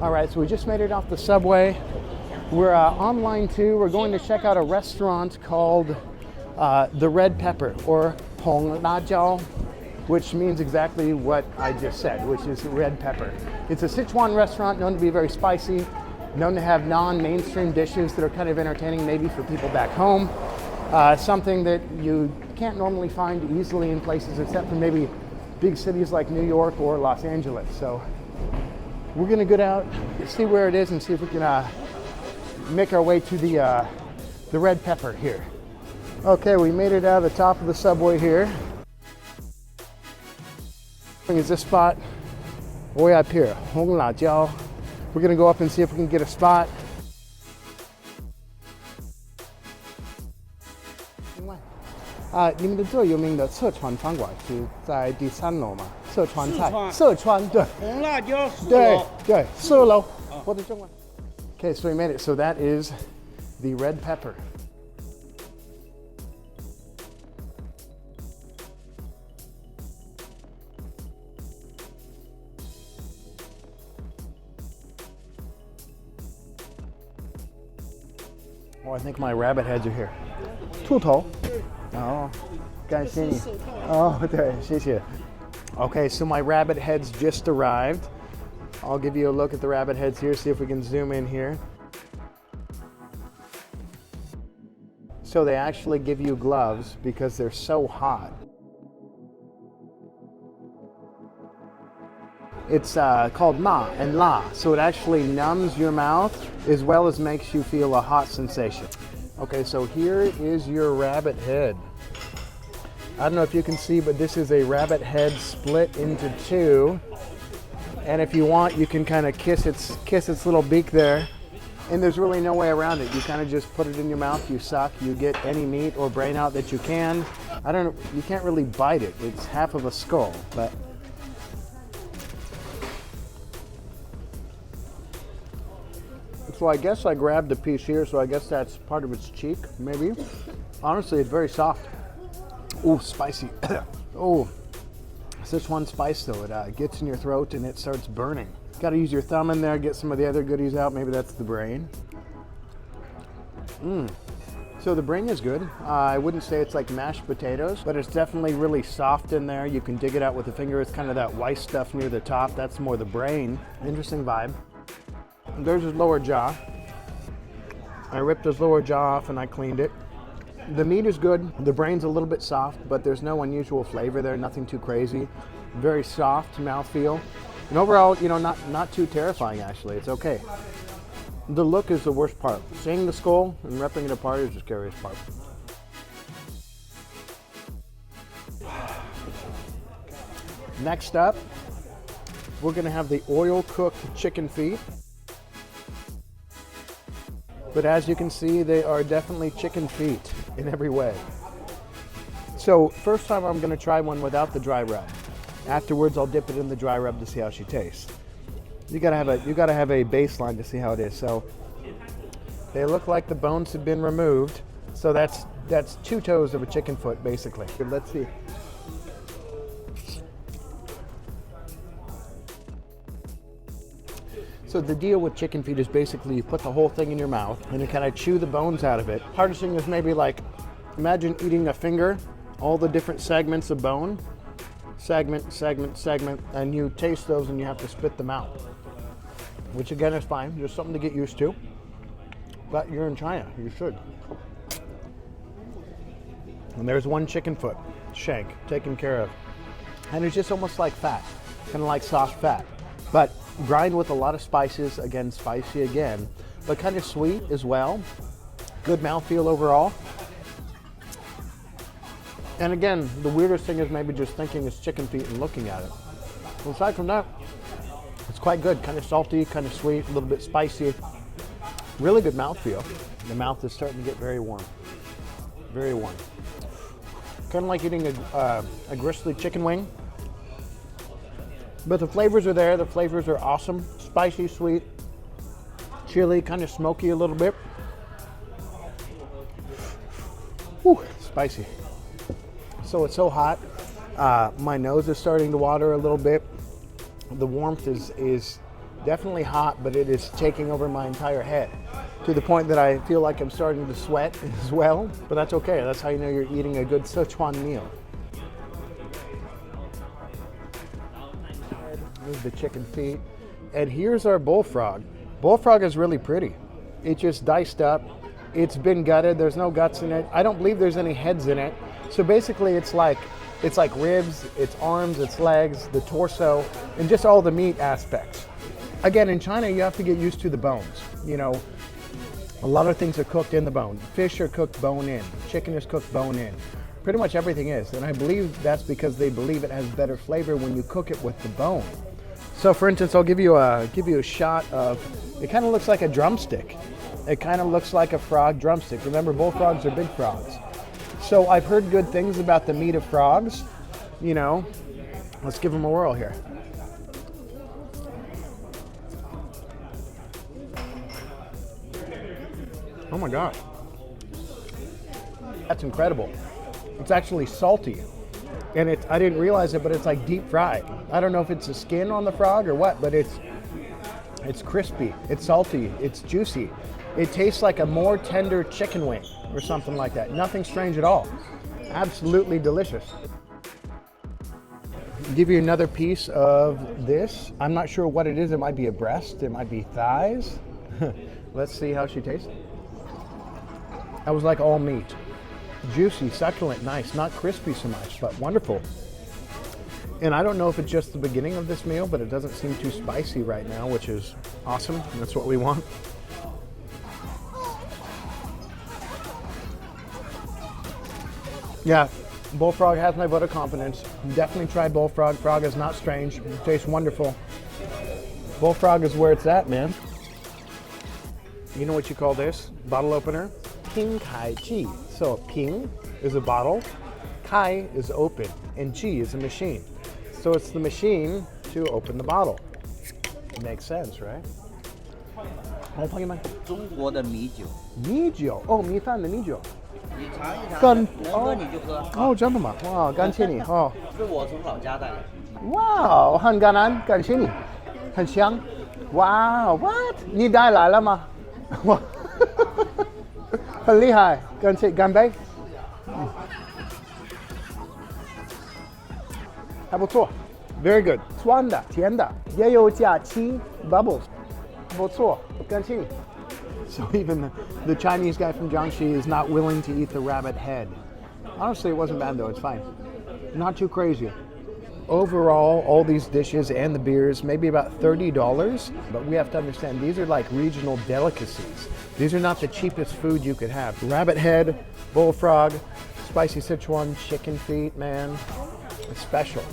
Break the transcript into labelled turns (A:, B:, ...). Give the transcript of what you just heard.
A: All right, so we just made it off the subway. We're on line 2. We're going to check out a restaurant called the Red Pepper, or Hong La Jiao, which means exactly what I just said, which is red pepper. It's a Sichuan restaurant known to be very spicy, known to have non-mainstream dishes that are kind of entertaining maybe for people back home. Something that you can't normally find easily in places except for maybe big cities like New York or Los Angeles. So we're gonna get out, see where it is, and see if we can make our way to the Red Pepper here. Okay, we made it out of the top of the subway here. Is this spot way up here, Hong La Jiao. We're gonna go up and see if we can get a spot. 你们的最有名的四川餐馆是在第3楼嘛？四川菜，四川对。红辣椒4楼。对对，4楼。或者中文。Okay, so we made it. So that is the Red Pepper. Oh, I think my rabbit heads are here. 兔头。Oh, 感谢你。Oh, 对，谢谢。Okay, so my rabbit heads just arrived. I'll give you a look at the rabbit heads here, see if we can zoom in here. So they actually give you gloves because they're so hot. It's called ma and la, so it actually numbs your mouth as well as makes you feel a hot sensation. Okay, so here is your rabbit head. I don't know if you can see, but this is a rabbit head split into 2. And if you want, you can kind of kiss its little beak there. And there's really no way around it. You kind of just put it in your mouth, you suck, you get any meat or brain out that you can. I don't know, you can't really bite it. It's half of a skull, but. So I guess I grabbed a piece here, so I guess that's part of its cheek, maybe. Honestly, it's very soft. Ooh, spicy. Oh, Sichuan spice though. It gets in your throat and it starts burning. Got to use your thumb in there, get some of the other goodies out. Maybe that's the brain. So the brain is good. I wouldn't say it's like mashed potatoes, but it's definitely really soft in there. You can dig it out with a finger. It's kind of that white stuff near the top. That's more the brain. Interesting vibe. There's his lower jaw. I ripped his lower jaw off and I cleaned it. The meat is good. The brain's a little bit soft, but there's no unusual flavor there, nothing too crazy. Very soft mouthfeel. And overall, you know, not too terrifying actually. It's okay. The look is the worst part. Seeing the skull and ripping it apart is the scariest part. Next up, we're gonna have the oil-cooked chicken feet. But as you can see, they are definitely chicken feet in every way. So first time I'm gonna try one without the dry rub. Afterwards, I'll dip it in the dry rub to see how she tastes. You gotta have a baseline to see how it is. So they look like the bones have been removed. So that's 2 toes of a chicken foot, basically. Let's see. So the deal with chicken feet is basically you put the whole thing in your mouth and you kind of chew the bones out of it. Hardest thing is maybe like, imagine eating a finger, all the different segments of bone, segment, and you taste those and you have to spit them out. Which again is fine, just something to get used to. But you're in China, you should. And there's one chicken foot, shank, taken care of. And it's just almost like fat, kind of like soft fat. But grind with a lot of spices, again, spicy again, but kind of sweet as well. Good mouthfeel overall. And again, the weirdest thing is maybe just thinking it's chicken feet and looking at it. Well, aside from that, it's quite good, kind of salty, kind of sweet, a little bit spicy. Really good mouthfeel. The mouth is starting to get very warm. Very warm. Kind of like eating a gristly chicken wing. But the flavors are there. The flavors are awesome. Spicy, sweet, chili, kind of smoky a little bit. Whew, spicy. So it's so hot. My nose is starting to water a little bit. The warmth is Definitely hot, but it is taking over my entire head to the point that I feel like I'm starting to sweat as well. But that's okay. That's how you know you're eating a good Sichuan meal. Here's the chicken feet. And here's our bullfrog. Bullfrog is really pretty. It's just diced up. It's been gutted. There's no guts in it. I don't believe there's any heads in it. So basically it's like ribs, it's arms, it's legs, the torso, and just all the meat aspects. Again, in China, you have to get used to the bones. You know, a lot of things are cooked in the bone. Fish are cooked bone in. Chicken is cooked bone in. Pretty much everything is. And I believe that's because they believe it has better flavor when you cook it with the bone. So for instance, I'll give you a shot of, it kind of looks like a drumstick. It kind of looks like a frog drumstick. Remember, bullfrogs are big frogs. So I've heard good things about the meat of frogs. You know, let's give them a whirl here. Oh my God. That's incredible. It's actually salty. And I didn't realize it, but it's like deep fried. I don't know if it's the skin on the frog or what, but it's crispy, it's salty, it's juicy. It tastes like a more tender chicken wing or something like that. Nothing strange at all. Absolutely delicious. I'll give you another piece of this. I'm not sure what it is. It might be a breast, it might be thighs. Let's see how she tastes. That was like all meat. Juicy, succulent, nice, not crispy so much, but wonderful. And I don't know if it's just the beginning of this meal, but it doesn't seem too spicy right now, which is awesome. That's what we want. Yeah, bullfrog has my vote of confidence. Definitely try bullfrog. Frog is not strange. It tastes wonderful. Bullfrog is where it's at, man. You know what you call this? Bottle opener? Ping kai ji. So ping is a bottle, kai is open, and ji is a machine. So it's the machine to open the bottle. It makes sense, right? 来，朋友们，
B: 中国的米酒，
A: 米酒哦，米饭的米酒。
B: 你尝一尝，
A: 干
B: 能喝你就喝。
A: 哦，真的吗？哇，感谢你哦。
B: 是我从老家带来。
A: 哇，很感恩，感谢你，很香。哇，what？你带来了吗？哇，很厉害，感谢，干杯。还不错 ，very good， 酸的、甜的，也有加 cheese bubbles， 不错，感谢你。So even the Chinese guy from Jiangxi is not willing to eat the rabbit head. Honestly, it wasn't bad though, it's fine. Not too crazy. Overall, all these dishes and the beers, maybe about $30, but we have to understand these are like regional delicacies. These are not the cheapest food you could have. Rabbit head, bullfrog, spicy Sichuan chicken feet, man, it's special.